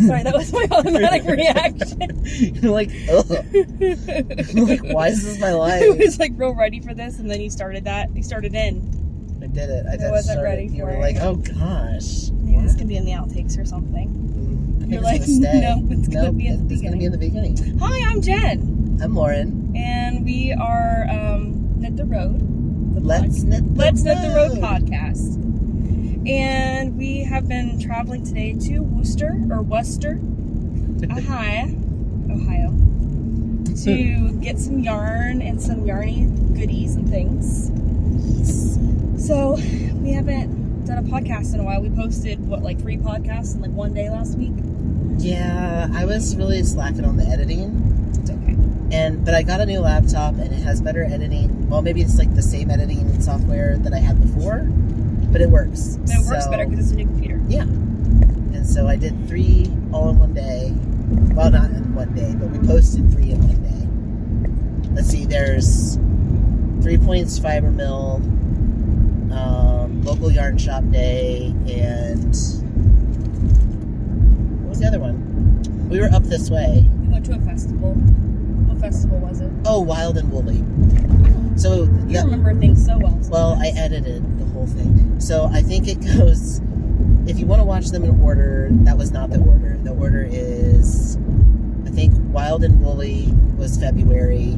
Sorry, that was my automatic reaction. You're like, ugh. I'm like, why is this my life? I was like real ready for this, and then you started that. You started in. I did it. I wasn't ready for it. You were like, oh gosh. Maybe this can be in the outtakes or something. You're like, no, it's going to be in the beginning. It's going to be in the beginning. Hi, I'm Jen. I'm Loren. And we are Knit the Road. Let's Knit the Road podcast. And we have been traveling today to Worcester, Ohio, to get some yarn and some yarny goodies and things. So we haven't done a podcast in a while. We posted, 3 podcasts in one day last week? Yeah, I was really slacking on the editing. It's okay. But I got a new laptop and it has better editing. Well, maybe it's the same editing software that I had before, but it works. It works better because it's a new computer. Yeah. And so I did 3 all in one day. Well, not in one day, but we posted 3 in one day. Let's see, there's 3 Points Fiber Mill, local yarn shop day, and what was the other one? We were up this way. We went to a festival. What festival was it? Oh, Wild and Woolly. So you remember things so well. Well, I edited the whole thing. So I think it goes, if you want to watch them in order, that was not the order. The order is, I think Wild and Woolly was February,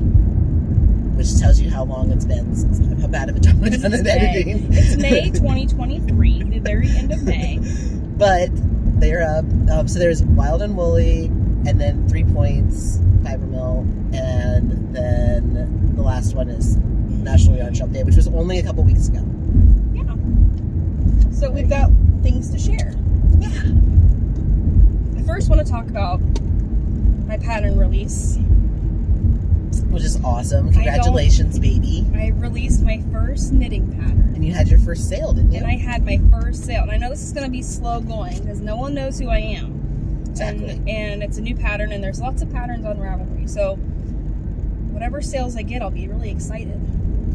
which tells you how long it's been since, how bad of a job I've done at editing. It's May 2023, the very end of May. But they're up. So there's Wild and Woolly, and then 3 Points Fiber Mill, and then the last one is National Yarn Shop Day, which was only a couple weeks ago. Yeah. So we've got things to share. Yeah. I first want to talk about my pattern release. Which is awesome. Congratulations, baby. I released my first knitting pattern. And you had your first sale, didn't you? And I had my first sale. And I know this is going to be slow going because no one knows who I am. Exactly. And it's a new pattern, and there's lots of patterns on Ravelry. So whatever sales I get, I'll be really excited.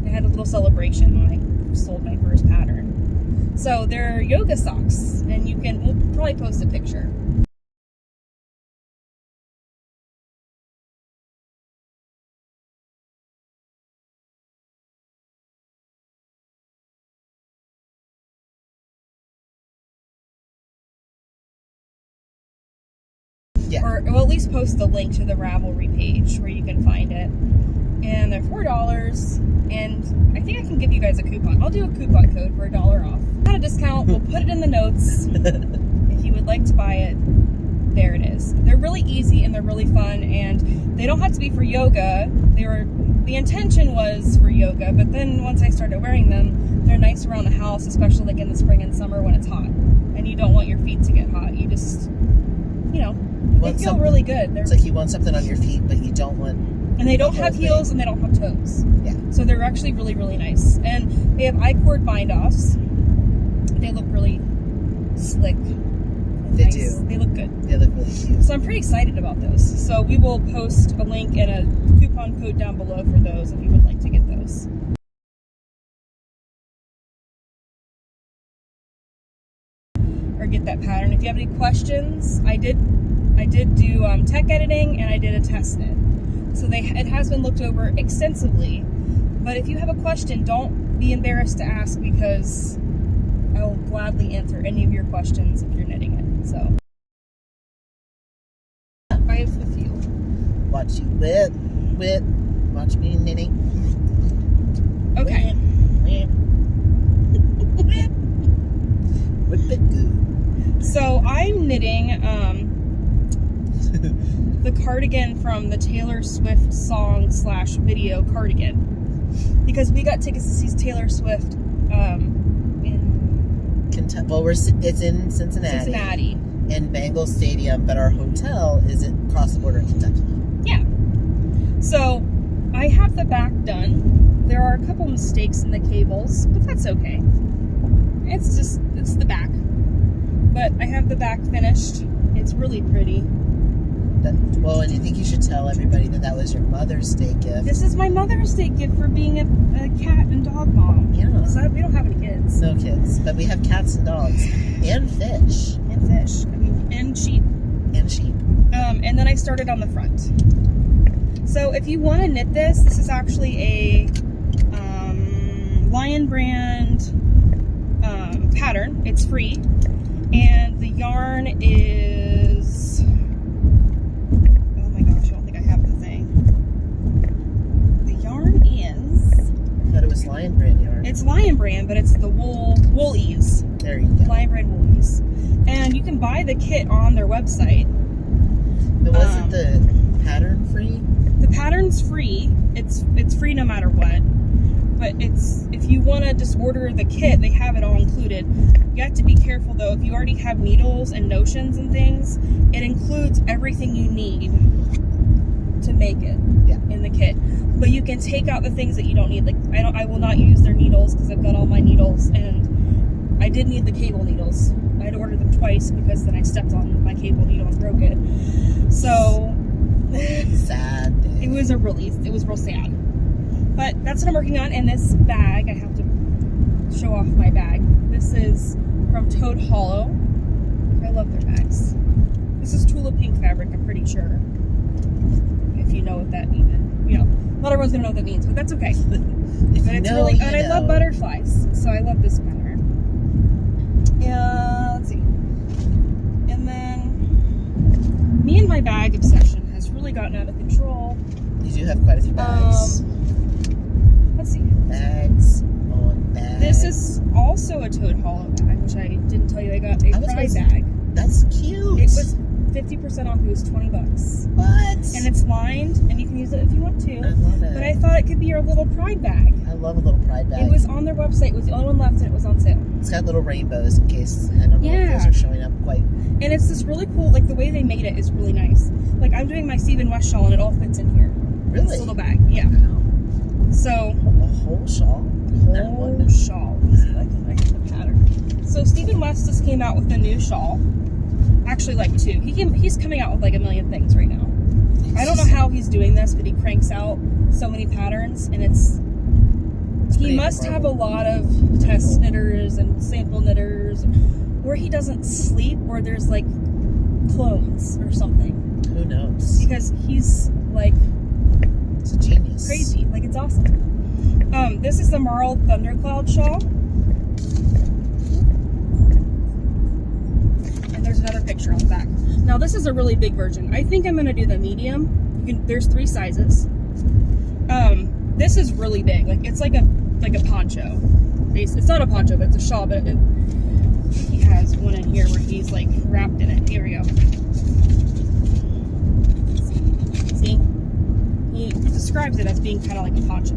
I had a little celebration when I sold my first pattern. So they're yoga socks, and we'll probably post a picture. Yeah. Or we'll at least post the link to the Ravelry page where you can find it. And they're $4, and I think I can give you guys a coupon. I'll do a coupon code for $1 off. At a discount, we'll put it in the notes. If you would like to buy it, there it is. They're really easy and they're really fun, and they don't have to be for yoga. The intention was for yoga, but then once I started wearing them, they're nice around the house, especially in the spring and summer when it's hot. And you don't want your feet to get hot. You just, they feel really good. It's like you want something on your feet, but you don't want... And they don't have heels and they don't have toes. Yeah. So they're actually really, really nice. And they have I-cord bind-offs. They look really slick. They nice. do. They look good. They look really cute. So I'm pretty excited about those. So we will post a link and a coupon code down below for those if you would like to get those. Or get that pattern. If you have any questions, I did do tech editing, and I did a test knit. So it has been looked over extensively. But if you have a question, don't be embarrassed to ask, because I will gladly answer any of your questions if you're knitting it. So I have a few. Watch you whip. Watch me knitting. Okay. Whip it good. So I'm knitting the cardigan from the Taylor Swift song / video Cardigan, because we got tickets to see Taylor Swift in it's in Cincinnati in Bengal Stadium, but our hotel is across the border in Kentucky. Yeah. So I have the back done. There are a couple mistakes in the cables, but that's okay. It's the back. But I have the back finished. It's really pretty. And you think you should tell everybody that was your Mother's Day gift. This is my Mother's Day gift for being a cat and dog mom. Yeah. So we don't have any kids. No kids. But we have cats and dogs. And fish. And fish. And sheep. And then I started on the front. So if you want to knit this, this is actually a Lion brand pattern. It's free. And the yarn is, oh my gosh, I don't think I have the thing. The yarn is, I thought it was Lion brand yarn. it's Lion brand, but it's the woolies. There you go. Lion brand woolies. And you can buy the kit on their website. But wasn't the pattern free? The pattern's free. It's free no matter what. But it's, if you want to just order the kit, they have it all included. You have to be careful though. If you already have needles and notions and things, it includes everything you need to make it in the kit. But you can take out the things that you don't need. Like I will not use their needles because I've got all my needles, and I did need the cable needles. I had to order them twice because then I stepped on my cable needle and broke it. So sad day. it was a release. It was real sad. But that's what I'm working on. And this bag, I have to show off my bag. This is from Toad Hollow. I love their bags. This is Tulip Pink fabric, I'm pretty sure. If you know what that even, you know, not everyone's gonna know what that means, but that's okay. But it's really, and I love butterflies, so I love this pattern. Yeah, let's see. And then, me and my bag obsession has really gotten out of control. You do have quite a few bags. Let's see. Bags on bags. This is also a Toad Hollow bag, which I didn't tell you I got a Pride bag. That's cute. It was 50% off. It was $20. What? And it's lined, and you can use it if you want to. I love it. But I thought it could be your little Pride bag. I love a little Pride bag. It was on their website. It was the only one left, and it was on sale. It's got little rainbows in case, I don't know if those are showing up quite. And it's this really cool, like the way they made it is really nice. Like I'm doing my Stephen West shawl, and it all fits in here. Really? This little bag, yeah. Wow. So A whole shawl? whole shawl. Let me see if I can make the pattern. So Stephen West just came out with a new shawl. Actually, like two. He's coming out with like a million things right now. I don't know how he's doing this, but he cranks out so many patterns, and he must have a lot of test knitters and sample knitters, where he doesn't sleep, or there's like clones or something. Who knows? Because he's like, it's a genius. Crazy. Like, it's awesome. This is the Marled Thundercloud shawl. And there's another picture on the back. Now, this is a really big version. I think I'm going to do the medium. There's 3 sizes. This is really big. Like, it's like a poncho. It's not a poncho, but it's a shawl. But he has one in here where he's like wrapped in it. Here we go. See? He describes it as being kind of like a poncho.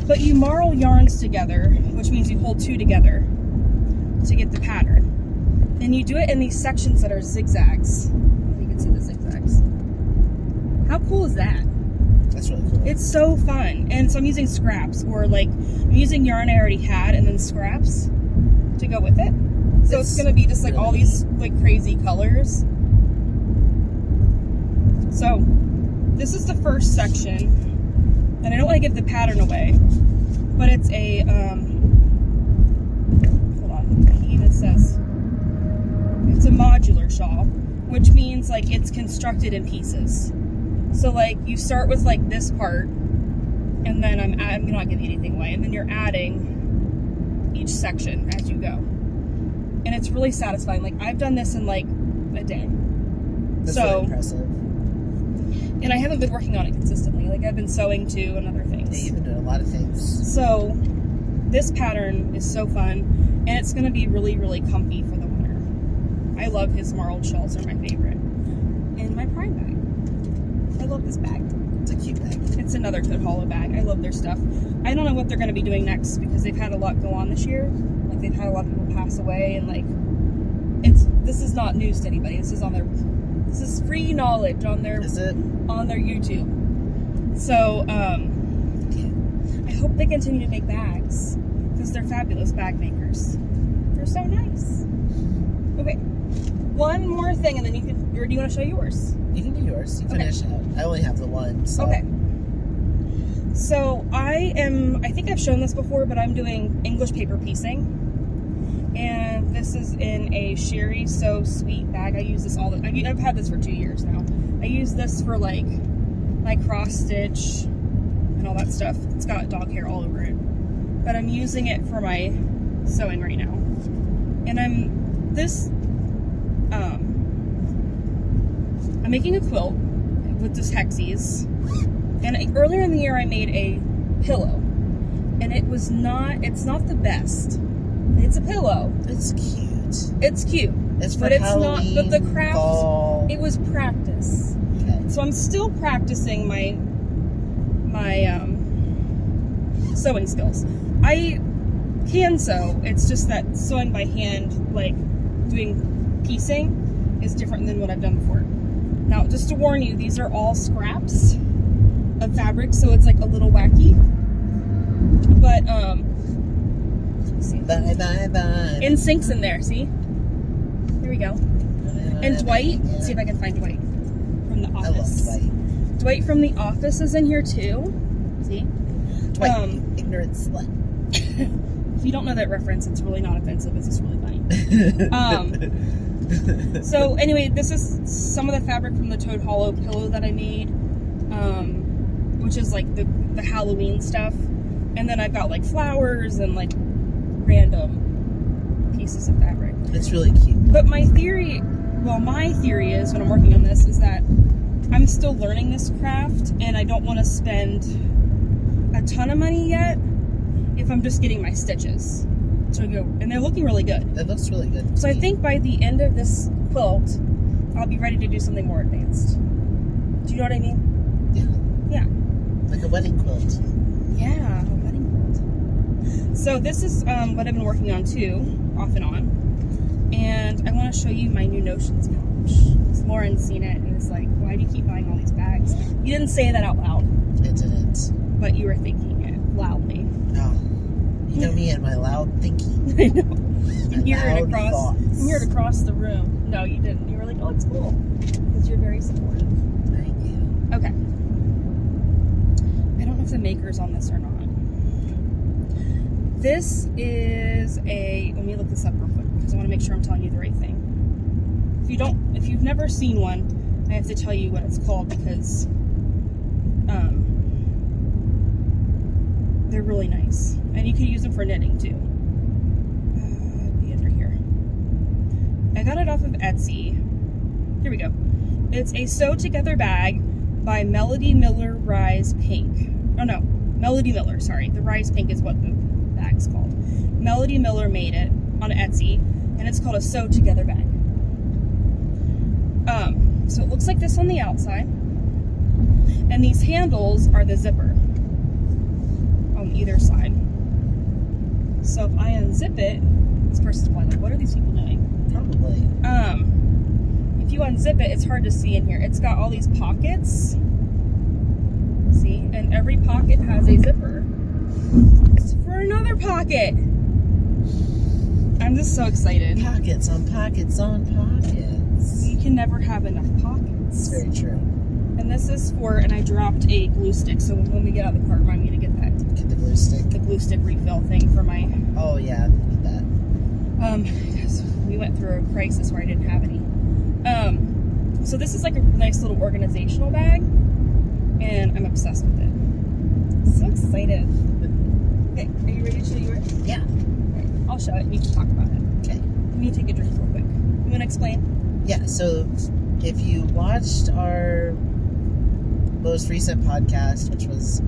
But you marl yarns together, which means you hold 2 together to get the pattern. And you do it in these sections that are zigzags. You can see the zigzags. How cool is that? That's really cool. It's so fun. And so I'm using scraps, or like I'm using yarn I already had and then scraps to go with it. So it's going to be just like all these like crazy colors. So this is the first section, and I don't want to give the pattern away, but it's a, hold on, it even says, it's a modular shawl, which means like it's constructed in pieces. So like you start with like this part, and then I'm not giving anything away, and then you're adding each section as you go. And it's really satisfying. Like I've done this in like a day. That's really impressive. And I haven't been working on it consistently. Like I've been sewing too and other things. Yeah, you've been doing a lot of things. So this pattern is so fun, and it's going to be really, really comfy for the winter. I love his Marled shawls. They're my favorite. And my Pride bag. I love this bag. It's a cute bag. It's another Toad Hollow bag. I love their stuff. I don't know what they're going to be doing next, because they've had a lot go on this year. Like they've had a lot of people pass away, and like this is not news to anybody. This is free knowledge on their YouTube. So I hope they continue to make bags, because they're fabulous bag makers. They're so nice. Okay, one more thing, and then you can. Or do you want to show yours? You can do yours. You finish it. I only have the one. So. Okay. So I think I've shown this before, but I'm doing English paper piecing. And this is in a Sherry So Sweet bag. I use this I've had this for 2 years now. I use this for like my cross stitch and all that stuff. It's got dog hair all over it. But I'm using it for my sewing right now. And I'm making a quilt with this Hexies. And earlier in the year I made a pillow. And it's not the best. It's a pillow. It's cute. It's cute. It's for but it's Halloween, not. But the craft. fall. It was practice. Okay. So I'm still practicing my sewing skills. I can sew. It's just that sewing by hand, like doing piecing, is different than what I've done before. Now, just to warn you, these are all scraps of fabric, so it's like a little wacky. But see. Bye. NSYNC's in there, see? Here we go. And Dwight, see if I can find Dwight from The Office. I love Dwight. Dwight from The Office is in here too. See? Dwight, ignorant slut. If you don't know that reference, it's really not offensive. It's just really funny. So anyway, this is some of the fabric from the Toad Hollow pillow that I made, which is like the Halloween stuff. And then I've got like flowers and like random pieces of fabric. It's really cute. But my theory is, when I'm working on this, is that I'm still learning this craft and I don't want to spend a ton of money yet if I'm just getting my stitches. So go, and they're looking really good. It looks really good. So I think by the end of this quilt, I'll be ready to do something more advanced. Do you know what I mean? Yeah. Yeah. Like a wedding quilt. Yeah, a wedding quilt. So this is what I've been working on too, off and on. And I want to show you my new Notions pouch. Loren's seen it and is like, why do you keep buying all these bags? You didn't say that out loud. It didn't. But you were thinking it loudly. Oh. You know me and my loud thinking. I know. You can hear it across. Thoughts. You can hear it across the room. No, you didn't. You were like, "Oh, it's cool," because you're very supportive. Thank you. Okay. I don't know if the maker's on this or not. This is a. Let me look this up real quick because I want to make sure I'm telling you the right thing. If you've never seen one, I have to tell you what it's called because they're really nice, and you can use them for knitting too. Be under here. I got it off of Etsy. Here we go. It's a sew together bag by Melody Miller Rise Pink. Oh no, Melody Miller. Sorry, the Rise Pink is what the bag's called. Melody Miller made it on Etsy, and it's called a sew together bag. So it looks like this on the outside, and these handles are the zipper on either side. So if I unzip it, this person's probably like, what are these people doing? Probably. If you unzip it, it's hard to see in here. It's got all these pockets. See? And every pocket has a zipper for another pocket. I'm just so excited. Pockets on pockets on pockets. You can never have enough pockets. It's very true. And this is for, and I dropped a glue stick, so when we get out of the car, remind me to get that. Get the glue stick. The glue stick refill thing for my... Oh yeah, I need that. Because we went through a crisis where I didn't have any. So this is like a nice little organizational bag, and I'm obsessed with it. So excited. Okay, are you ready to show you it? Yeah. Right, I'll show it and you can talk about it. Okay. Let me take a drink real quick. You want to explain? Yeah, so if you watched our most recent podcast, which was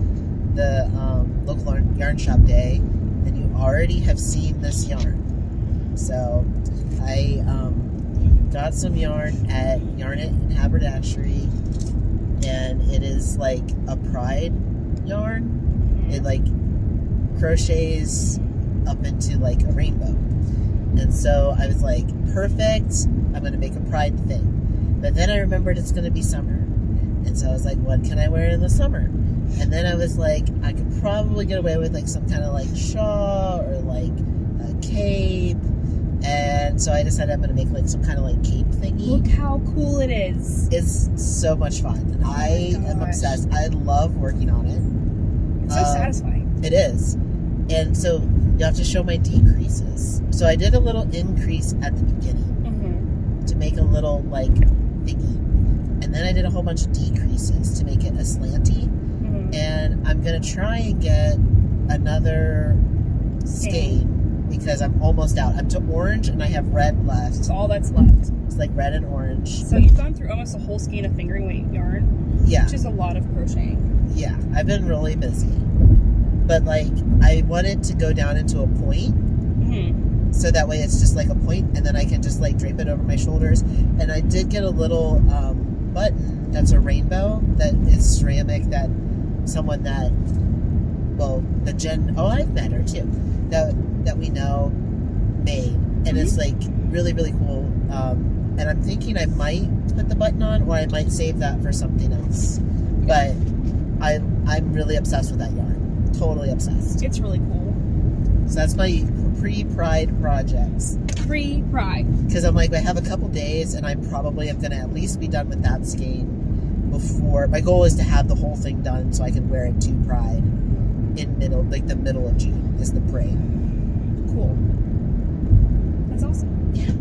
the local yarn shop day, then you already have seen this yarn. So I got some yarn at Yarn It and Haberdashery, and it is like a pride yarn. It like crochets up into like a rainbow. And so I was like, perfect, I'm going to make a pride thing. But then I remembered it's going to be summer. And so I was like, what can I wear in the summer? And then I was like, I could probably get away with like some kind of like shawl or like a cape. And so I decided I'm going to make like some kind of like cape thingy. Look how cool it is. It's so much fun. I am obsessed. I love working on it. It's so satisfying. It is. And so You have to show my decreases. So I did a little increase at the beginning to make a little like thingy. And then I did a whole bunch of decreases to make it a slanty. And I'm going to try and get another skein because I'm almost out. I'm to orange and I have red left. That's all that's left. It's like red and orange. So you've gone through almost a whole skein of fingering weight yarn. Yeah. Which is a lot of crocheting. Yeah. I've been really busy. But like, I wanted to go down into a point. So that way it's just like a point, and then I can just like drape it over my shoulders. And I did get a little button that's a rainbow that is ceramic that someone that, well, the Jenn, I've met her too, that we know made. And it's like really, really cool. And I'm thinking I might put the button on, or I might save that for something else. But I'm really obsessed with that yarn. Totally obsessed. It's really cool. So that's my pre-Pride projects. Pre-Pride. Because I'm like, I have a couple days, and I probably am going to at least be done with that skein before. My goal is to have the whole thing done so I can wear it to Pride in the middle of June is the parade. Cool. That's awesome. Yeah.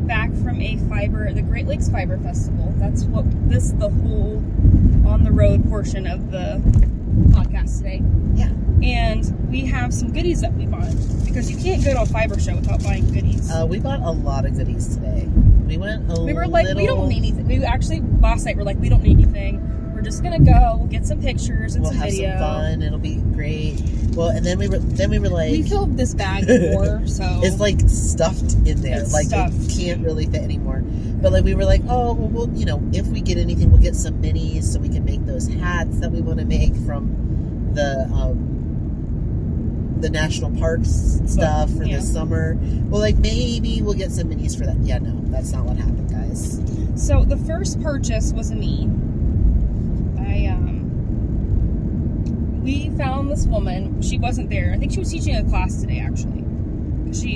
Back from the Great Lakes Fiber Festival. That's what the whole on the road portion of the podcast today. Yeah. And we have some goodies that we bought because you can't go to a fiber show without buying goodies. We bought a lot of goodies today. We were like, we don't need anything. We actually last night were like, we don't need anything. We're just gonna go. We'll get some pictures and some video. We'll have some fun. It'll be great. Well, and then we were like, we filled this bag before, so it's like stuffed in there. It's like stuffed. It can't really fit anymore. But like we were like, oh well, we'll if we get anything, we'll get some minis so we can make those hats that we want to make from the national parks stuff for the summer. Well, like maybe we'll get some minis for that. Yeah, no, that's not what happened, guys. So the first purchase was a me. We found this woman. She wasn't there. I think she was teaching a class today, actually.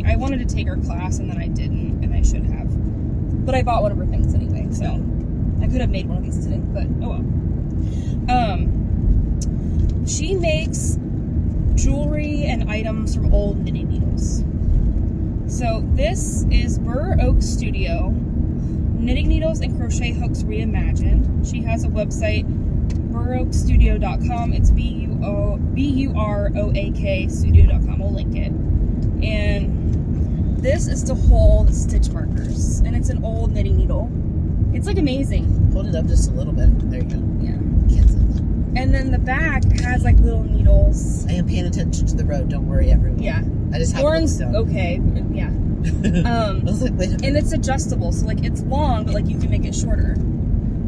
I wanted to take her class, and then I didn't, and I should have. But I bought one of her things anyway, so I could have made one of these today, but oh well. She makes jewelry and items from old knitting needles. So this is Burr Oak Studio, knitting needles and crochet hooks reimagined. She has a website, burroakstudio.com. It's BUROAK studio.com. We'll link it. And this is to hold stitch markers, and it's an old knitting needle. It's like amazing. Hold it up just a little bit. There you go. Yeah. Can't see that. And then the back has like little needles. I am paying attention to the road. Don't worry, everyone. Yeah. I just have Loren's okay. Yeah. I was like, wait a minute. And it's adjustable, so like it's long, but like you can make it shorter.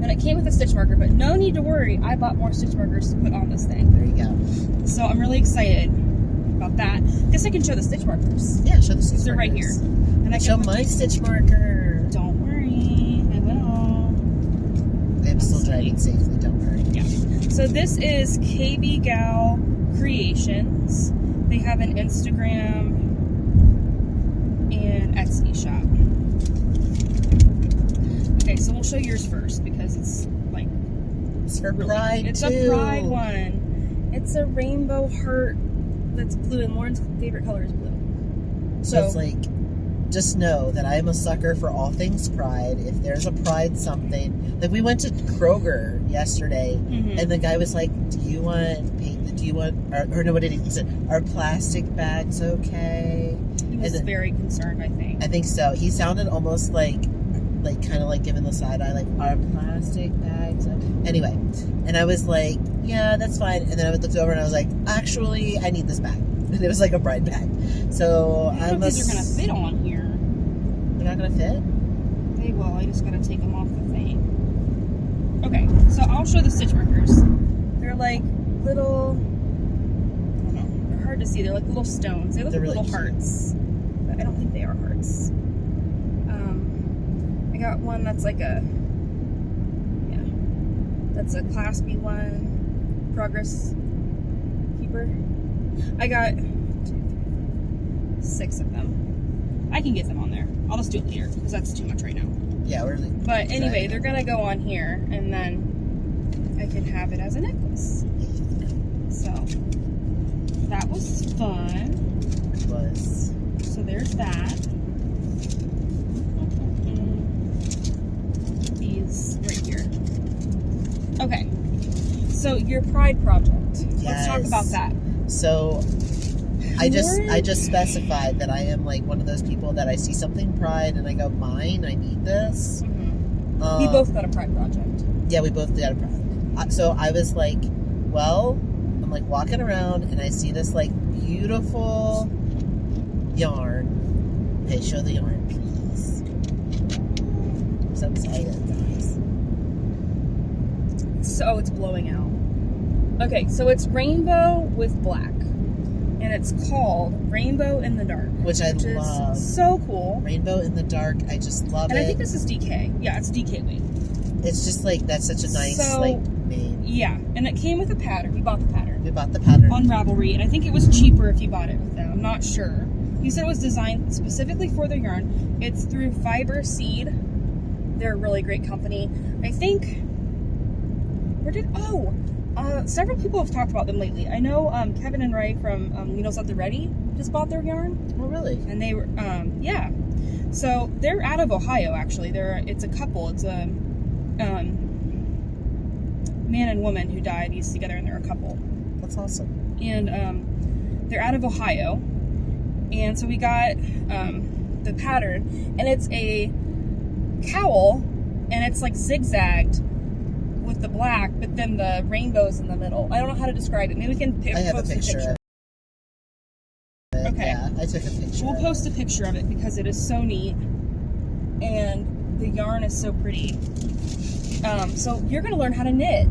And it came with a stitch marker, but no need to worry. I bought more stitch markers to put on this thing. There you go. So I'm really excited about that. Guess I can show the stitch markers. Yeah, show the stitch markers. They're right here. And I can show my stitch marker. Don't worry, I will. I'm still driving safely. Don't worry. Yeah. So this is KB Gal Creations. They have an Instagram and Etsy shop. Okay, so we'll show yours first because it's like it's for Pride. It's too. a Pride one. It's a rainbow heart that's blue, and Lauren's favorite color is blue. So it's like just know that I am a sucker for all things Pride. If there's a Pride something, like we went to Kroger yesterday, and the guy was like, "Do you want paint? Do you want?" Or no, what did he? He said, "Are plastic bags okay?" He was very concerned. I think. I think so. He sounded almost like kind of like giving the side eye, like, "Are plastic bags okay?" Anyway, and I was like, "Yeah, that's fine." And then I looked over and I was like, "Actually, I need this bag." And it was like a Bride bag. So I don't know if these are gonna fit on here. They're not gonna fit? They will. I just gotta take them off the thing. Okay, so I'll show the stitch markers. They're like little, I don't know, they're hard to see. They're like little stones. They look like really little hearts, but I don't think they are hearts. I got one that's like that's a claspy one, progress keeper. I got 6 of them. I can get them on there. I'll just do it later because that's too much right now. Yeah, we're. But anyway, they're gonna go on here, and then I can have it as a necklace. So that was fun. It was. So there's that. These right here. Okay. So your Pride project. Yes. Let's talk about that. So I just specified that I am like one of those people that I see something Pride and I go, mine, I need this. We both got a Pride project. Yeah, we both got a Pride. So I was like, well, I'm like walking around and I see this like beautiful yarn. Okay, show the yarn, please. I'm so excited, guys. So it's blowing out. Okay, so it's rainbow with black. And it's called Rainbow in the Dark. Which I love. Is so cool. Rainbow in the Dark, I just love it. And I think this is DK. Yeah, it's DK weight. It's just like, that's such a nice like name. Yeah, and it came with a pattern. We bought the pattern. We bought the pattern. On Ravelry, and I think it was cheaper if you bought it with them. I'm not sure. He said it was designed specifically for their yarn. It's through Fiber Seed. They're a really great company. I think... several people have talked about them lately. I know Kevin and Ray from Needles at the Ready just bought their yarn. Oh, really? And they were, yeah. So they're out of Ohio, actually. It's a couple. It's a man and woman who died used together, and they're a couple. That's awesome. And they're out of Ohio. And so we got the pattern, and it's a cowl, and it's like zigzagged with the black, but then the rainbow's in the middle. I don't know how to describe it. Maybe we can post a picture. Of it. Okay. Yeah, I took a picture. We'll post a picture of it because it is so neat, and the yarn is so pretty. So you're gonna learn how to knit.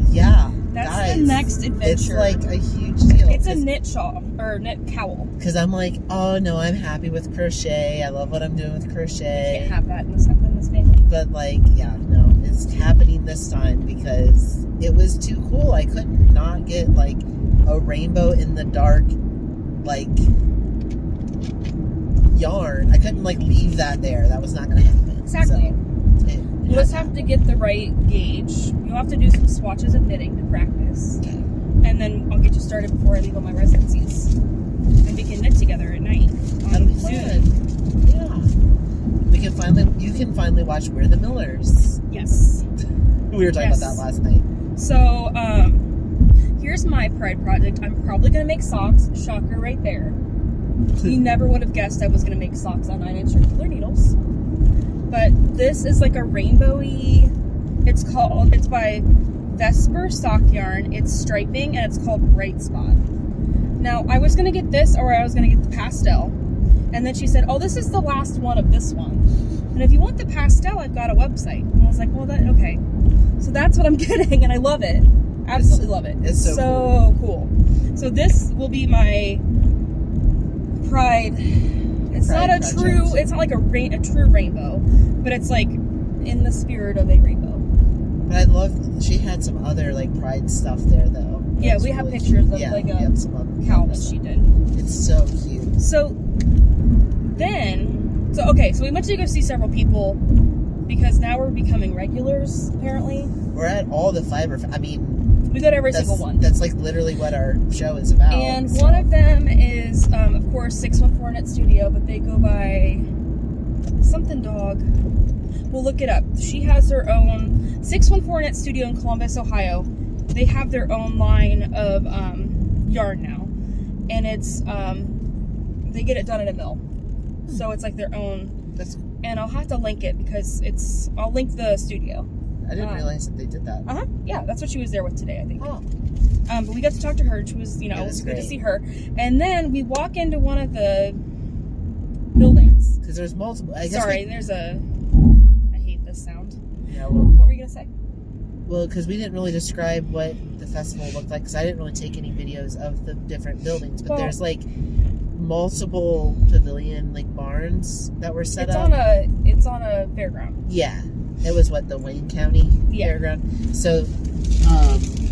Yeah, that's guys, the next adventure. It's like a huge deal. It's a knit shawl or knit cowl. Because I'm like, oh no, I'm happy with crochet. I love what I'm doing with crochet. You can't have that in this family. But like, yeah, no, it's happening this time because it was too cool. I couldn't not get like a Rainbow in the Dark like yarn. I couldn't like leave that there. That was not going to happen. Exactly. So, You'll just have to get the right gauge. You'll have to do some swatches of knitting to practice. Okay. And then I'll get you started before I leave on my residencies. And we can knit together at night. That'll be fun. Yeah. You can finally watch We're the Millers. Yes. We were talking about that last night. So, here's my Pride project. I'm probably going to make socks. Shocker right there. You never would have guessed I was going to make socks on 9-inch circular needles. But this is like a rainbowy, it's by Vesper Sock Yarn. It's striping, and it's called Bright Spot. Now, I was going to get this, or I was going to get the pastel. And then she said, oh, this is the last one of this one. And if you want the pastel, I've got a website. And I was like, well, okay. So that's what I'm getting, and I love it. Absolutely love it. It's so cool. So this will be my Pride. It's not a true, it's not like a true rainbow, but it's like in the spirit of a rainbow. But I love, she had some other like Pride stuff there though. Yeah, we have pictures of like a cowl that she did. It's so cute. So we went to go see several people because now we're becoming regulars, apparently. We're at all the fiber, we got every single one. That's like literally what our show is about. And one of them is, of course, 614 Knit Studio, but they go by something dog. We'll look it up. She has her own 614 Knit Studio in Columbus, Ohio. They have their own line of yarn now, and it's they get it done at a mill, so it's like their own. And I'll have to link it because I'll link the studio. I didn't realize that they did that. Yeah, that's what she was there with today, I think. Oh. But we got to talk to her. She was, it was good to see her. And then we walk into one of the buildings. Because there's multiple. I hate this sound. Yeah. Well, what were you gonna say? Well, because we didn't really describe what the festival looked like, because I didn't really take any videos of the different buildings. But there's like multiple pavilion barns that were set up. It's on a fairground. Yeah, it was the Wayne County fairground. So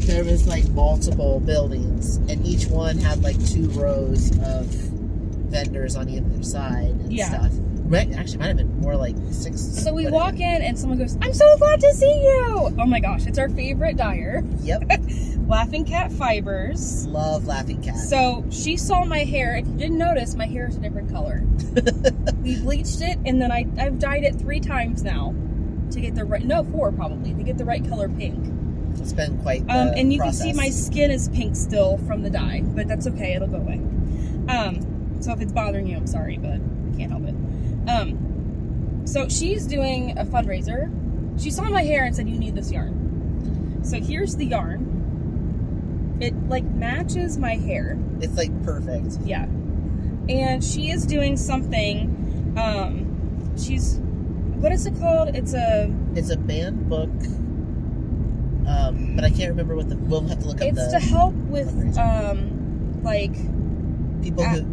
there was multiple buildings, and each one had 2 rows of vendors on either side and stuff. Actually, might have been more 6. So we walk in and someone goes, "I'm so glad to see you!" Oh my gosh, it's our favorite dyer. Yep. Laughing Cat Fibers. Love Laughing Cat. So she saw my hair. If you didn't notice, my hair is a different color. We bleached it, and then I've dyed it 3 times now to get the right. No, 4 probably to get the right color pink. It's been quite the and you process. can see my skin is pink still from the dye, but that's okay. It'll go away. So if it's bothering you, I'm sorry, but I can't help it. So she's doing a fundraiser. She saw my hair and said, "You need this yarn." So here's the yarn. It matches my hair. It's perfect. Yeah. And she is doing something. What is it called? It's a band book. But I can't remember we'll have to look up It's to help with people who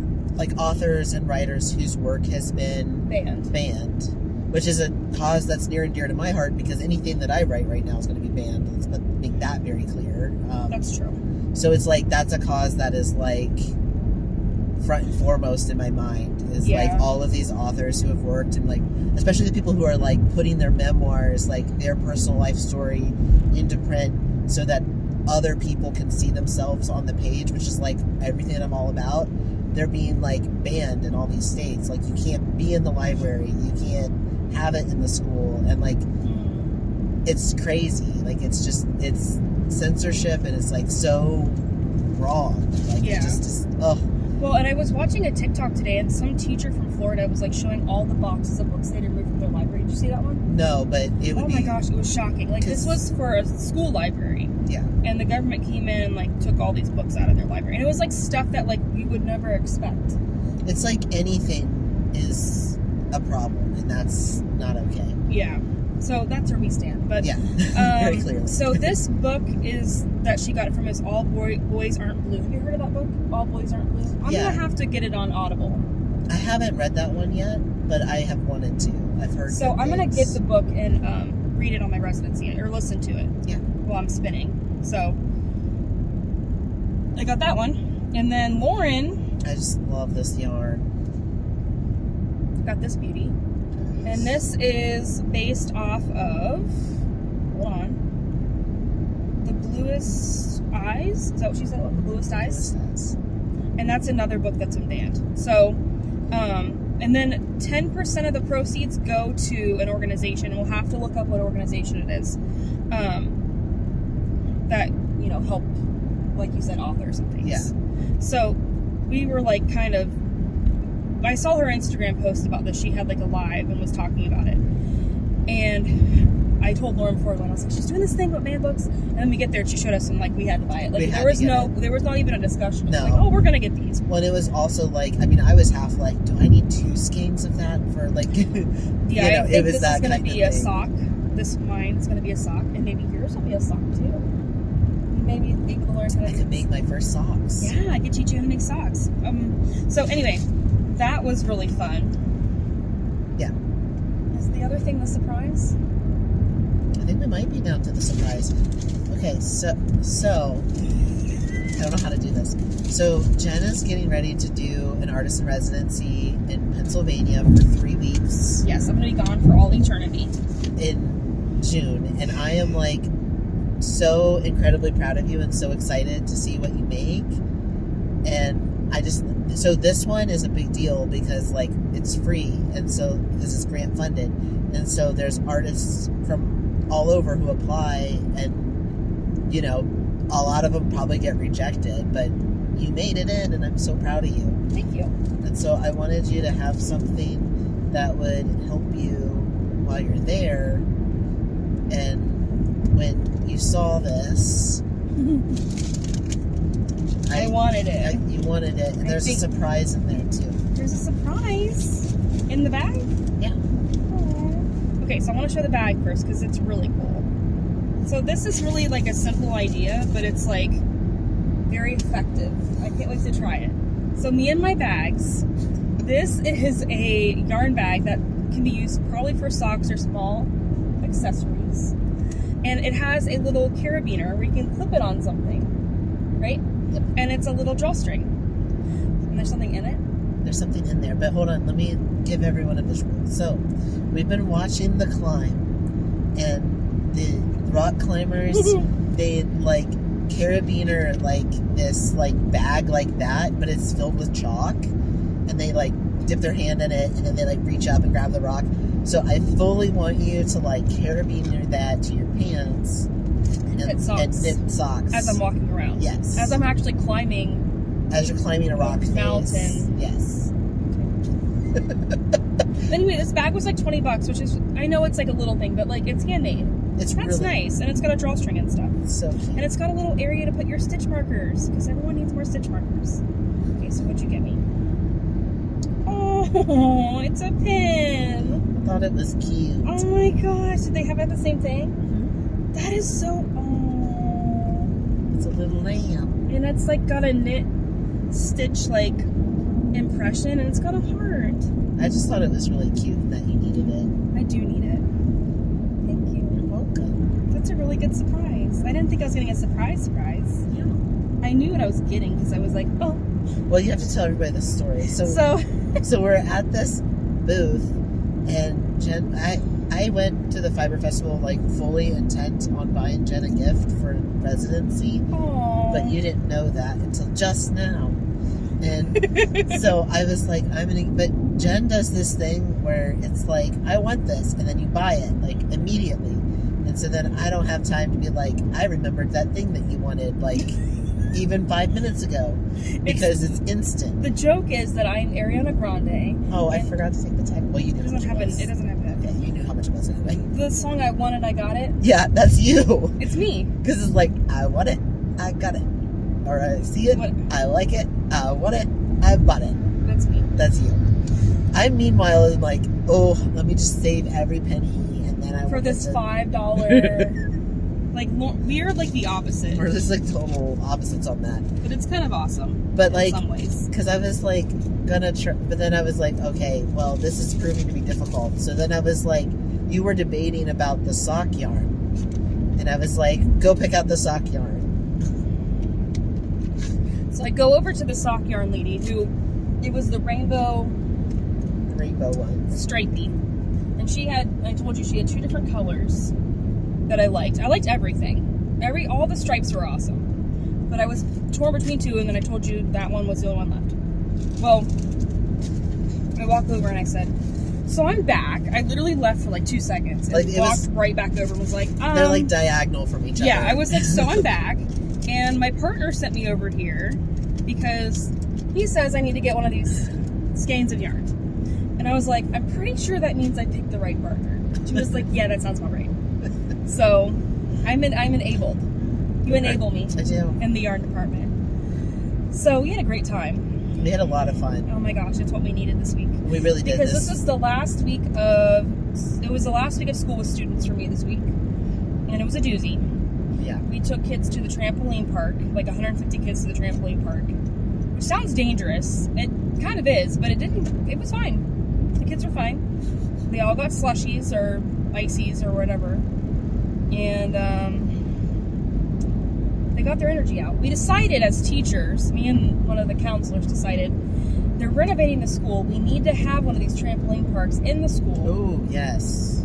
authors and writers whose work has been banned, which is a cause that's near and dear to my heart, because anything that I write right now is going to be banned. Let's make that very clear. That's true. So it's that's a cause that is front and foremost in my mind, is all of these authors who have worked, and especially the people who are putting their memoirs, their personal life story into print so that other people can see themselves on the page, which is everything that I'm all about. They're being banned in all these states. You can't be in the library, you can't have it in the school, and it's crazy. It's censorship, and it's so wrong. It's just Well, and I was watching a TikTok today, and some teacher from Florida was showing all the boxes of books they'd removed from their library. Did you see that one? No, but it would be. Oh my gosh, it was shocking. This was for a school library. Yeah. And the government came in and took all these books out of their library, and it was stuff that we would never expect. It's anything is a problem, and that's not okay. Yeah. So that's where we stand. But yeah, very clearly. So this book that she got it from is All Boys Aren't Blue. Have you heard of that book? All Boys Aren't Blue? I'm gonna have to get it on Audible. I haven't read that one yet, but I have wanted to. I've heard. So I'm gonna get the book and read it on my residency, or listen to it. Yeah. While I'm spinning. So I got that one, and then Loren. I just love this yarn. Got this beauty. And this is based off of, hold on, The Bluest Eyes. Is that what she said? The Bluest Eyes? And that's another book that's been banned. So, and then 10% of the proceeds go to an organization. We'll have to look up what organization it is. That, help, like you said, authors and things. Yeah. So, we were I saw her Instagram post about this. She had a live and was talking about it. And I told Loren before I was she's doing this thing about man books. And then we get there and she showed us, and we had to buy it. There was not even a discussion. It was we're gonna get these. Well, it was also I was half do I need 2 skeins of that for yeah, I think it was this that is gonna kind be of a thing. Sock. Mine's gonna be a sock, and maybe yours will be a sock too. Maybe able to learn how to. I could make my first socks. Yeah, I could teach you how to make socks. So anyway, that was really fun. Yeah. Is the other thing the surprise? I think we might be down to the surprise. Okay, so I don't know how to do this. So Jenn is getting ready to do an artist in residency in Pennsylvania for 3 weeks. Yes, I'm going to be gone for all eternity. In June. And I am so incredibly proud of you and so excited to see what you make. And So this one is a big deal because like it's free, and so this is grant funded, and so there's artists from all over who apply, and you know, a lot of them probably get rejected, but you made it in, and I'm so proud of you. Thank you. And so I wanted you to have something that would help you while you're there. And when you saw this, I wanted it. You wanted it, and there's a surprise in there too. There's a surprise in the bag? Yeah. Aww. Okay, so I want to show the bag first because it's really cool. So this is really like a simple idea, but it's like very effective. I can't wait to try it. So me and my bags. This is a yarn bag that can be used probably for socks or small accessories. And it has a little carabiner where you can clip it on something, right? Yep. And it's a little drawstring. And there's something in it? There's something in there, but hold on, let me give everyone a visual. So, we've been watching The Climb, and the rock climbers, they like carabiner like this like bag like that, but it's filled with chalk, and they like dip their hand in it, and then they like reach up and grab the rock. So I fully want you to like carabiner that to your pants and knit socks as I'm walking around. Yes. As I'm actually climbing. As you're climbing a rock mountain. face. Yes. Anyway, this bag was like $20, which is, I know it's like a little thing, but like it's handmade. That's really nice, and it's got a drawstring and stuff. It's so cute. And it's got a little area to put your stitch markers, because everyone needs more stitch markers. Okay, so what'd you get me? Oh, it's a pin. I thought it was cute. Oh my gosh, did they have it the same thing? Mm-hmm. That is so, It's a little lamb. And it's like got a knit stitch like impression, and it's got a heart. I just thought it was really cute that you needed it. I do need it. Thank you. You're welcome. That's a really good surprise. I didn't think I was getting a surprise. Yeah. I knew what I was getting because I was like, oh. Well, you have to tell everybody the story. So we're at this booth, and Jen, I went to the Fiber Festival like fully intent on buying Jen a gift for residency. Aww. But you didn't know that until just now. And so I was like, but Jen does this thing where it's like, I want this, and then you buy it like immediately. And so then I don't have time to be like, I remembered that thing that you wanted like even 5 minutes ago, because it's instant. The joke is that I'm Ariana Grande. Oh, I forgot to take the tag. Well, you knew how much it was. It doesn't have it. Okay, you knew how much it was anyway. The song I wanted, I got it. Yeah, that's you. It's me. Because it's like, I want it, I got it. Or I see it, I like it, I want it, I bought it. That's me. That's you. I meanwhile am like, oh, let me just save every penny, and then I for this $5. Like, we're like the opposite. We're just like total opposites on that. But it's kind of awesome. But in like, some ways. Because I was like gonna try, but then I was like, okay, well, this is proving to be difficult. So then I was like, you were debating about the sock yarn, and I was like, go pick out the sock yarn. So I go over to the sock yarn lady, who, it was the rainbow one, stripey, and she had, I told you she had 2 different colors that I liked. I liked everything. All the stripes were awesome, but I was torn between 2, and then I told you that one was the only one left. Well, I walked over and I said, so I'm back. I literally left for like 2 seconds and like walked right back over and was like, they're like diagonal from each other. Yeah, I was like, so I'm back, and my partner sent me over here because he says I need to get one of these skeins of yarn. And I was like, I'm pretty sure that means I picked the right partner. She was like, yeah, that sounds about right. So I'm enabled. You enable me. I do. In the yarn department. So we had a great time. We had a lot of fun. Oh my gosh, it's what we needed this week. We really did. Because this was the last week of school with students for me this week. And it was a doozy. Yeah. We took kids to the trampoline park, like 150 kids to the trampoline park. Which sounds dangerous. It kind of is, but it was fine. The kids were fine. They all got slushies or ices or whatever. And they got their energy out. We decided as teachers, me and one of the counselors decided, they're renovating the school. We need to have one of these trampoline parks in the school. Oh, yes.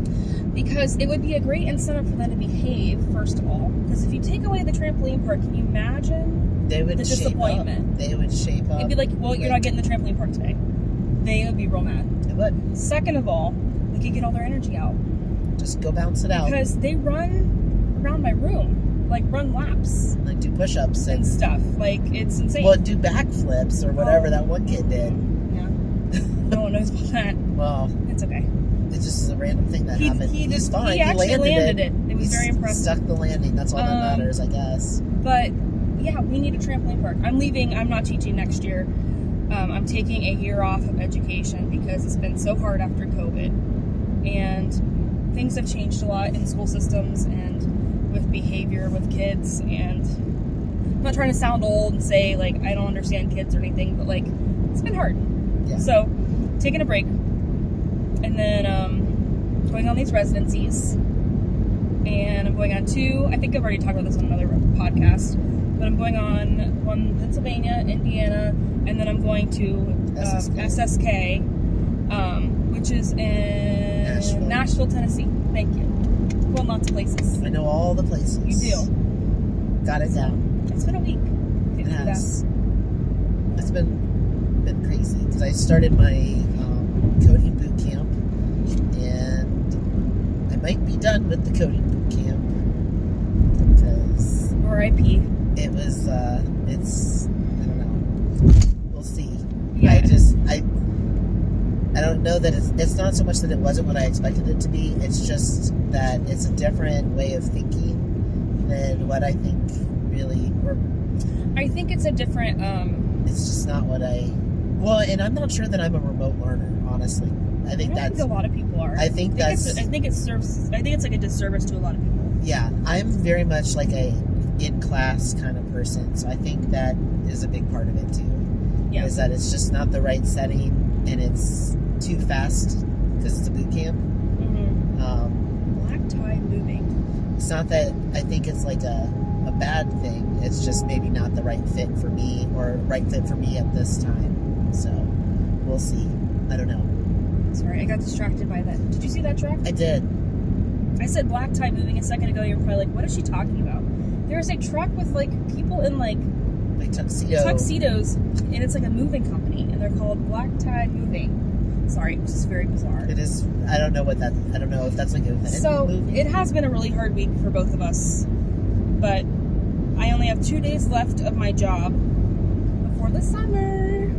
Because it would be a great incentive for them to behave, first of all. Because if you take away the trampoline park, can you imagine They would the shape disappointment? up. They would shape up. It'd be like, well, you're not getting the trampoline park today. They would be real mad. It would. Second of all, they could get all their energy out. Just go bounce it out. Because they run around my room, like run laps. Like do push-ups And stuff. Like, it's insane. Well, do backflips or whatever that one kid did. Yeah. No one knows about that. Well, It's okay. it just is a random thing that happened. He's fine. He actually landed it. It was He very impressive. Stuck the landing. That's all that matters, I guess. But yeah, we need a trampoline park. I'm leaving. I'm not teaching next year. I'm taking a year off of education because it's been so hard after COVID, and things have changed a lot in school systems and with behavior with kids. And I'm not trying to sound old and say like I don't understand kids or anything, but like it's been hard. Yeah. So taking a break, and then going on these residencies. And I'm going on 2. I think I've already talked about this on another podcast, but I'm going on one in Pennsylvania, Indiana, and then I'm going to SSK, which is in Nashville, Tennessee. Thank you. Well, lots of places. I know all the places. You do. Got it down. It's been a week. It has. It's been crazy because I started my coding boot camp, and I might be done with the coding boot camp because R.I.P. it was. It's. I don't know. We'll see. Yeah. I don't know that it's not so much that it wasn't what I expected it to be. It's just that it's a different way of thinking than what I think really. Or I think it's a different. It's just not what I. Well, and I'm not sure that I'm a remote learner, honestly. I think think a lot of people are. I think that's. I think it's like a disservice to a lot of people. Yeah, I'm very much like a in-class kind of person, so I think that is a big part of it too. Yeah. Is that it's just not the right setting and it's too fast because it's a boot camp. Mm-hmm. Black tie moving. It's not that I think it's like a bad thing. It's just maybe not the right fit for me or right fit for me at this time. So we'll see. I don't know. Sorry, I got distracted by that. Did you see that truck? I did. I said black tie moving a second ago. You're probably like, what is she talking about? There's a truck with like people in like tuxedos, and it's like a moving company, and they're called Black Tie Moving. Sorry, it was just very bizarre. It is. I don't know if that's like a so movie. It has been a really hard week for both of us, but I only have 2 days left of my job before the summer.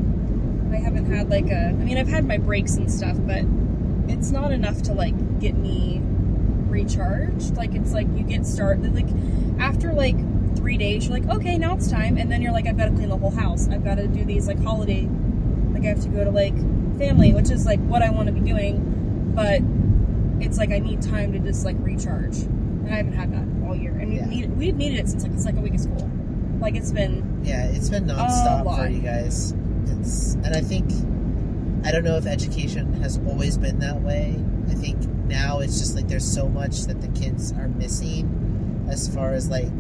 I haven't had I've had my breaks and stuff, but it's not enough to like get me recharged. Like it's like you get started like after like 3 days you're like, okay, now it's time, and then you're like, I've got to clean the whole house, I've got to do these like holiday, like I have to go to like family, which is like what I want to be doing, but it's like I need time to just like recharge, and I haven't had that all year, and we've needed it since like the second week of school. Like it's been nonstop for you guys. And I think, I don't know if education has always been that way. I think now it's just like there's so much that the kids are missing as far as like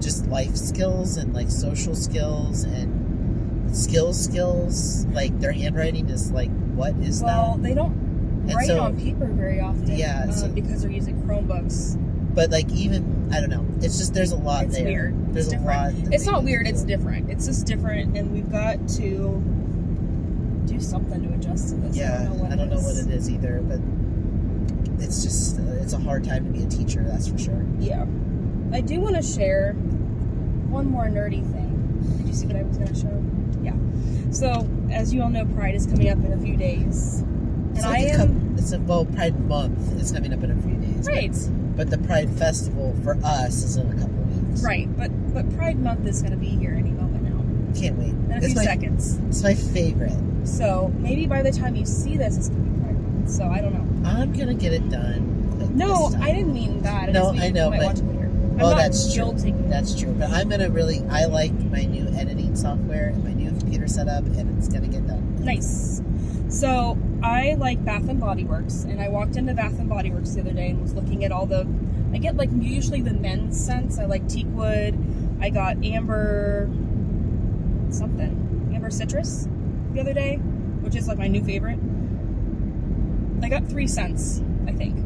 just life skills and like social skills and skills. Like their handwriting is like, what is that? Well, they don't write on paper very often. Yeah. Because they're using Chromebooks. But like even, I don't know. It's just, there's a lot it's there. Weird. There's it's a different. lot. It's not weird. It's different. It's just different, and we've got to do something to adjust to this. Yeah, I don't know what it is either, but it's just, it's a hard time to be a teacher, that's for sure. Yeah. I do want to share one more nerdy thing. Did you see what I was going to show? Yeah. So, as you all know, Pride is coming up in a few days. And Pride Month is coming up in a few days. Right. But the Pride Festival for us is in a couple of weeks. Right, but Pride Month is going to be here any moment now. Can't wait. In a few seconds. It's my favorite. So maybe by the time you see this, it's going to be Pride Month. So I don't know. I'm going to get it done quick. No, I didn't mean that. I know, but that's true. That's true. But I'm going to I like my new editing software and my new computer setup, and it's going to get done. Nice. So I like Bath and Body Works, and I walked into Bath and Body Works the other day and was looking at I get like usually the men's scents. I like teak wood. I got amber citrus the other day, which is like my new favorite. I got 3 scents, I think.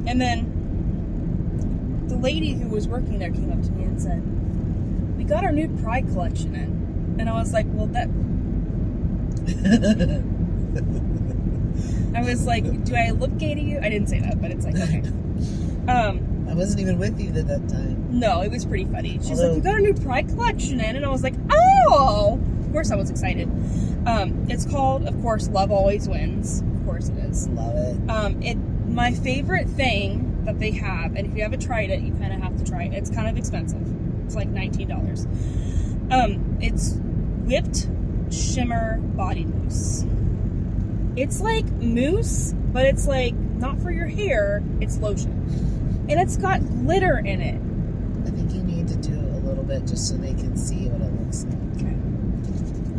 And then the lady who was working there came up to me and said, "We got our new Pride collection in." And I was like, well, that... I was like, do I look gay to you? I didn't say that, but it's like, okay. I wasn't even with you at that time. No, it was pretty funny. She's like, "We got our new Pride collection in." And I was like, oh! Of course I was excited. It's called, of course, Love Always Wins. Of course it is. Love it. My favorite thing that they have, and if you haven't tried it, you kind of have to try it. It's kind of expensive. It's like $19. It's whipped shimmer body mousse. It's like mousse, but it's like not for your hair. It's lotion, and it's got glitter in it. I think you need to do a little bit just so they can see what it looks like. Okay.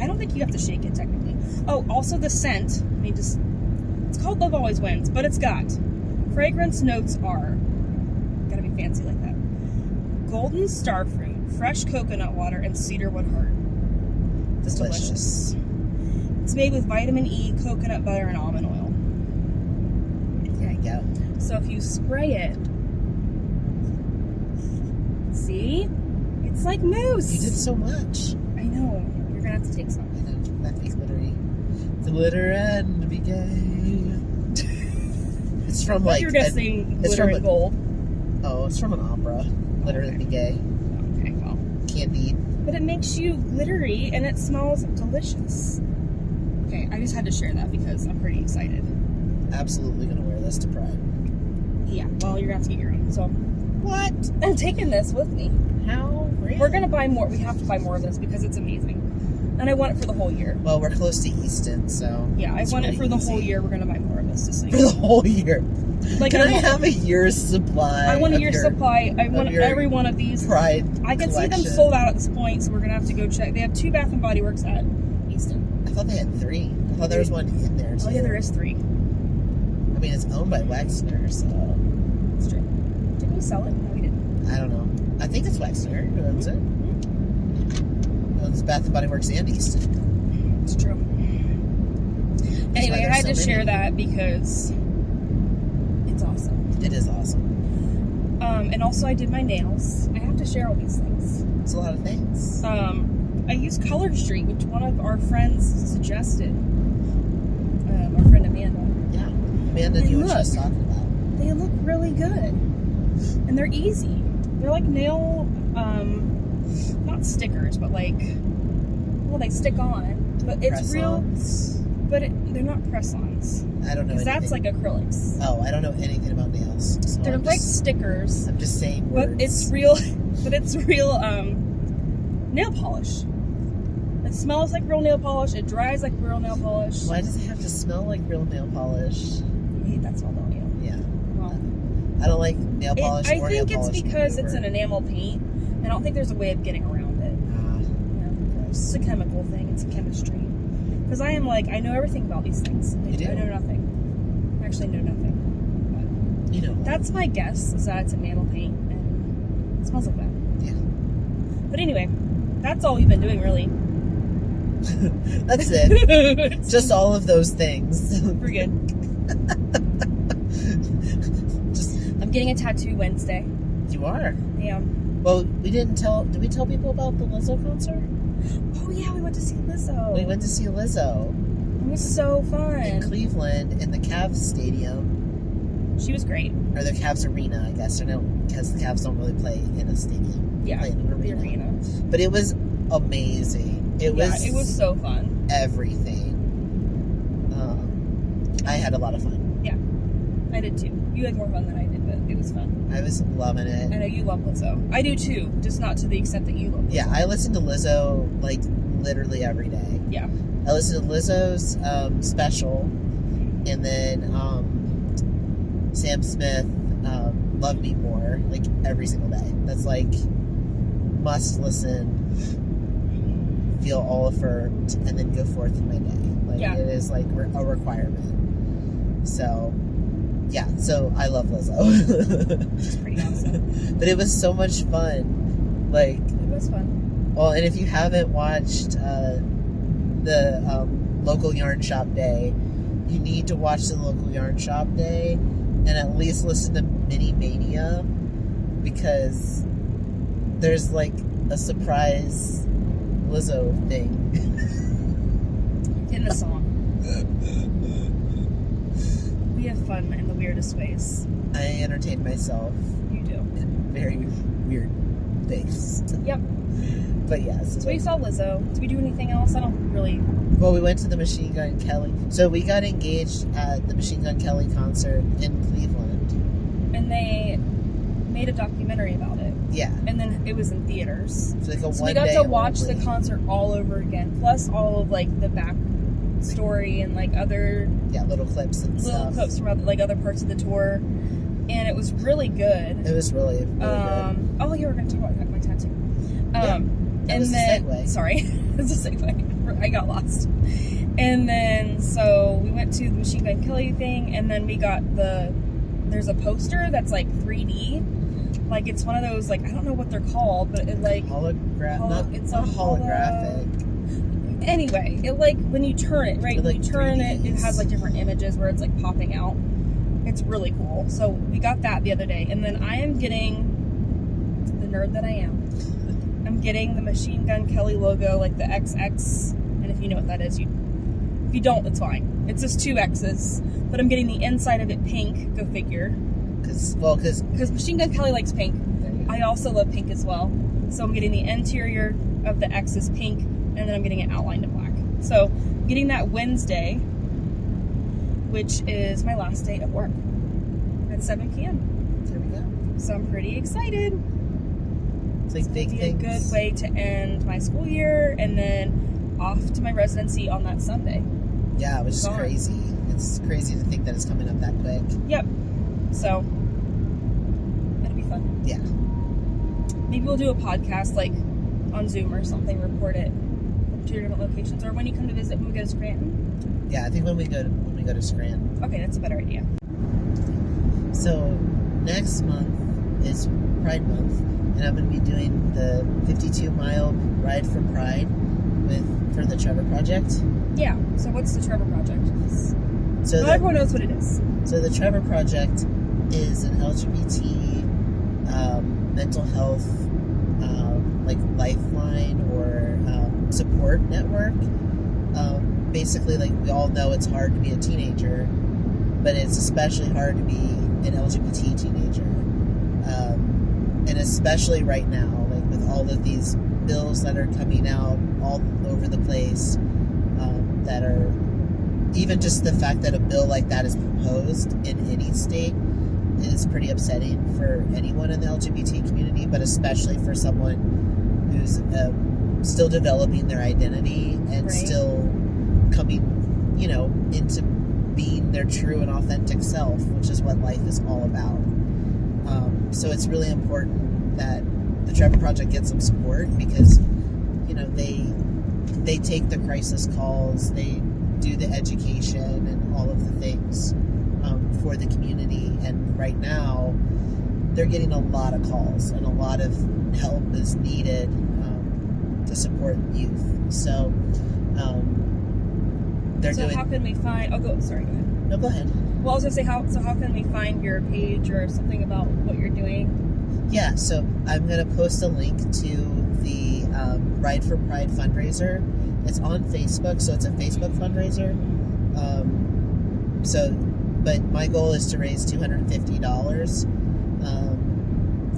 I don't think you have to shake it technically. Oh, also the scent. It's called Love Always Wins, but it's got fragrance notes are, gotta be fancy like that, golden starfruit, fresh coconut water, and cedarwood heart. It's delicious. It's made with vitamin E, coconut butter, and almond oil. There you go. So if you spray it, see? It's like mousse. You did so much. I know. You're gonna have to take some. I know. That'd be glittery. Glitter and be gay. It's from like... You're guessing glitter and gold. Oh, it's from an opera. Glitter and be gay. Okay, well. Candide. But it makes you glittery and it smells delicious. Okay, I just had to share that because I'm pretty excited. Absolutely gonna wear this to Pride. Yeah, well, you're gonna have to get your own. So, what? I'm taking this with me. How? Really? We're gonna buy more. We have to buy more of this because it's amazing. And I want it for the whole year. Well, we're close to Easton, so... Yeah, I want it for the whole year. We're gonna buy more of this. Just so for the whole year? Like, Can I have a year's supply? I want a year's supply. I want every one of these. Pride I can collection. see them sold out at this point, so we're gonna have to go check. They have 2 Bath & Body Works at Easton. I thought they had 3. I thought there was one in there, too. Oh, yeah, there is 3. I mean, it's owned by Wexner, so... It's true. Didn't we sell it? No, we didn't. I don't know. I think it's Wexner who owns it. Who owns Bath & Body Works and Easton. It's true. Anyway, I had to share that because it's awesome. It is awesome. And also I did my nails. I have to share all these things. It's a lot of things. I used Color Street, which one of our friends suggested. Our friend Amanda. Yeah. Amanda knew what she was talking about. They look really good. And they're easy. They're like nail, not stickers, but like, well, they stick on. But it's Press-ons. real, but they're not press-ons. I don't know anything. Because that's like acrylics. Oh, I don't know anything about nails. So They're like stickers. I'm just saying words. But it's real, nail polish. It smells like real nail polish. It dries like real nail polish. Why does it have to smell like real nail polish? You hate that smell, don't you? Yeah. Well, I don't like nail polish I or think nail it's polish because it's an remover. enamel paint. And I don't think there's a way of getting around it. Yeah. It's a chemical thing. It's a chemistry. Because I am like, I know everything about these things. I know nothing. I actually know nothing. But you know what? that's my guess, is that it's enamel paint. And it smells like that. Yeah. But anyway, that's all we've been doing, really. That's it. Just all of those things. We're good. I'm getting a tattoo Wednesday. You are? Yeah. Well, we didn't tell... Did we tell people about the Lizzo concert? Oh, yeah, we went to see Lizzo. We went to see Lizzo. It was so fun. In Cleveland, in the Cavs Stadium. She was great. Or the Cavs Arena, I guess. Or no, because the Cavs don't really play in a stadium. Yeah, They play in an the arena. But it was amazing. It was so fun. Everything. I had a lot of fun. Yeah, I did too. You had more fun than I did, but it was fun. I was loving it. I know you love Lizzo. I do too, just not to the extent that you love Lizzo. Yeah, I listen to Lizzo like literally every day. Yeah. I listen to Lizzo's special, and then Sam Smith, Love Me More, like every single day. That's like must listen, feel all affirmed, and then go forth in my day. Like it is like a requirement. So yeah, so I love Lizzo. She's pretty awesome. But it was so much fun. Like it was fun. Well, and if you haven't watched the local yarn shop day, you need to watch the local yarn shop day. and at least listen to Mini Mania, because there's like a surprise Lizzo thing in the song. We have fun in the weirdest ways. I entertain myself You do. in very weird things. Yep. But yeah. So we saw Lizzo. Did we do anything else? I don't really... Well, we went to the Machine Gun Kelly. So we got engaged at the Machine Gun Kelly concert in Cleveland. And they made a documentary about it. Yeah. And then it was in theaters. It's like a So one we got day to watch only. the concert all over again. Plus all of like the back story and like other little clips and little stuff. clips from like other parts of the tour. And it was really good. It was really good. Oh, you were going to talk about my tattoo. That And was then, the segue. sorry, it's a segue. I got lost. And then, so we went to the Machine Gun Kelly thing, and then we got there's a poster that's like 3D. Like, it's one of those, like, I don't know what they're called, but it like... It's a holographic. Anyway, it like, when you turn it, right? It, like, when you turn it, it 3Ds. has like different images where it's like popping out. It's really cool. So we got that the other day. And then I am getting, the nerd that I am, I'm getting the Machine Gun Kelly logo, like the XX, and if you know what that is, if you don't, it's fine. It's just 2 X's, but I'm getting the inside of it pink, go figure. Because Machine Gun Kelly likes pink. I also love pink as well. So I'm getting the interior of the X's pink, and then I'm getting it outlined in black. So getting that Wednesday, which is my last day of work at 7 p.m. there we go. So I'm pretty excited. It's like big Be a things. good way to end my school year and then off to my residency on that Sunday. Yeah, which is Gone. crazy. It's crazy to think that it's coming up that quick. Yep. So it'll be fun. Yeah. Maybe we'll do a podcast like on Zoom or something, record it from 2 different locations, or when you come to visit when we go to Scranton. Yeah, I think when we go to Scranton. Okay, that's a better idea. So next month is Pride Month, and I'm going to be doing the 52-mile Ride for Pride for the Trevor Project. Yeah. So what's the Trevor Project? So Not everyone knows what it is. So the Trevor Project is an LGBT mental health like lifeline or support network. Basically, like, we all know it's hard to be a teenager, but it's especially hard to be an LGBT teenager. And especially right now, like with all of these bills that are coming out all over the place, that are, even just the fact that a bill like that is proposed in any state is pretty upsetting for anyone in the LGBT community, but especially for someone who's still developing their identity and Right. still coming, into being their true and authentic self, which is what life is all about. So it's really important that the Trevor Project gets some support, because, they take the crisis calls, they do the education and all of the things for the community. And right now, they're getting a lot of calls, and a lot of help is needed to support youth. So they're So doing. how can we find? Oh, sorry. Go ahead. No, go ahead. Well, I was gonna say how can we find your page or something about what you're doing? Yeah, so I'm going to post a link to the Ride for Pride fundraiser. It's on Facebook, so it's a Facebook fundraiser. But my goal is to raise $250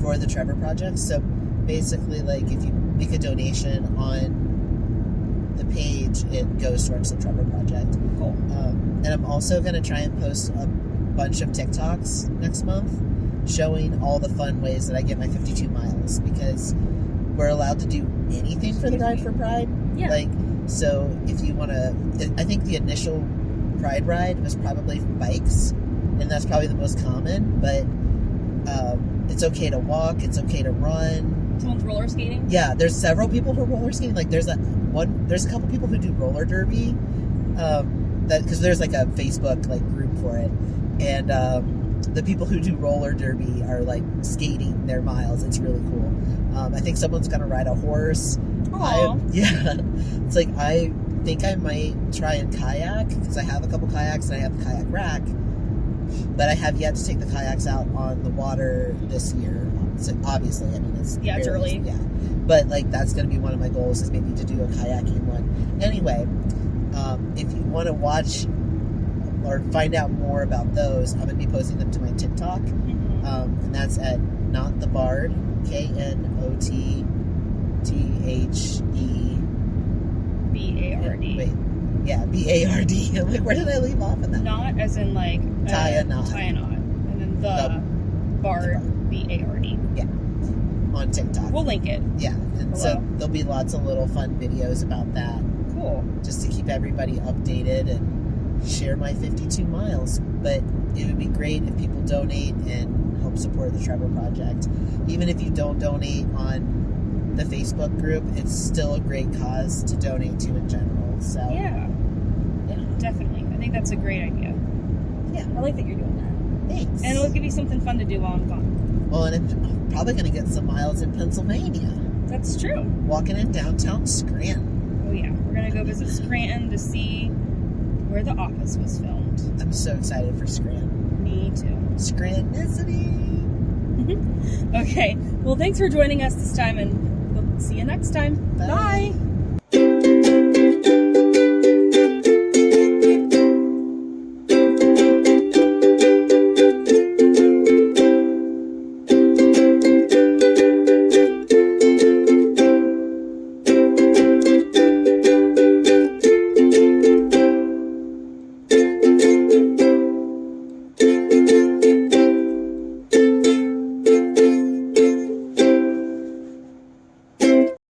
for the Trevor Project. So basically, like, if you make a donation on the page, it goes towards the Trevor Project. Cool. And I'm also going to try and post a bunch of TikToks next month showing all the fun ways that I get my 52 miles, because we're allowed to do anything for the Ride for Pride. Yeah. Like, so if you want to, I think the initial Pride ride was probably bikes, and that's probably the most common, but it's okay to walk, it's okay to run. Someone's roller skating? Yeah, there's several people who are roller skating. Like, there's a couple people who do roller derby, because there's like a Facebook like group for it, and the people who do roller derby are like skating their miles. It's really cool. I think someone's gonna ride a horse. It's like, I think I might try and kayak, because I have a couple kayaks and I have a kayak rack. But I have yet to take the kayaks out on the water this year. So obviously, I mean, it's early. Yeah. But, like, that's going to be one of my goals, is maybe to do a kayaking one. Anyway, if you want to watch or find out more about those, I'm going to be posting them to my TikTok. And that's at knotthebard, KNOTTHEBARD. Wait. Yeah, BARD. I'm like, where did I leave off in that? Knot as in, like, tie a knot. Tie a knot. And then the bard, BARD. Yeah. On TikTok. We'll link it. Yeah. And so there'll be lots of little fun videos about that. Cool. Just to keep everybody updated and share my 52 miles. But it would be great if people donate and help support the Trevor Project. Even if you don't donate on the Facebook group, it's still a great cause to donate to in general. So yeah, definitely. I think that's a great idea. Yeah. I like that you're doing that. Thanks. And it'll give you something fun to do while I'm gone. Well, and I'm probably going to get some miles in Pennsylvania. That's true. Walking in downtown Scranton. Oh yeah, we're going to go visit Scranton to see where the office was filmed. I'm so excited for Scranton. Me too. Scrantonicity. Okay, well, thanks for joining us this time, and we'll see you next time. Bye.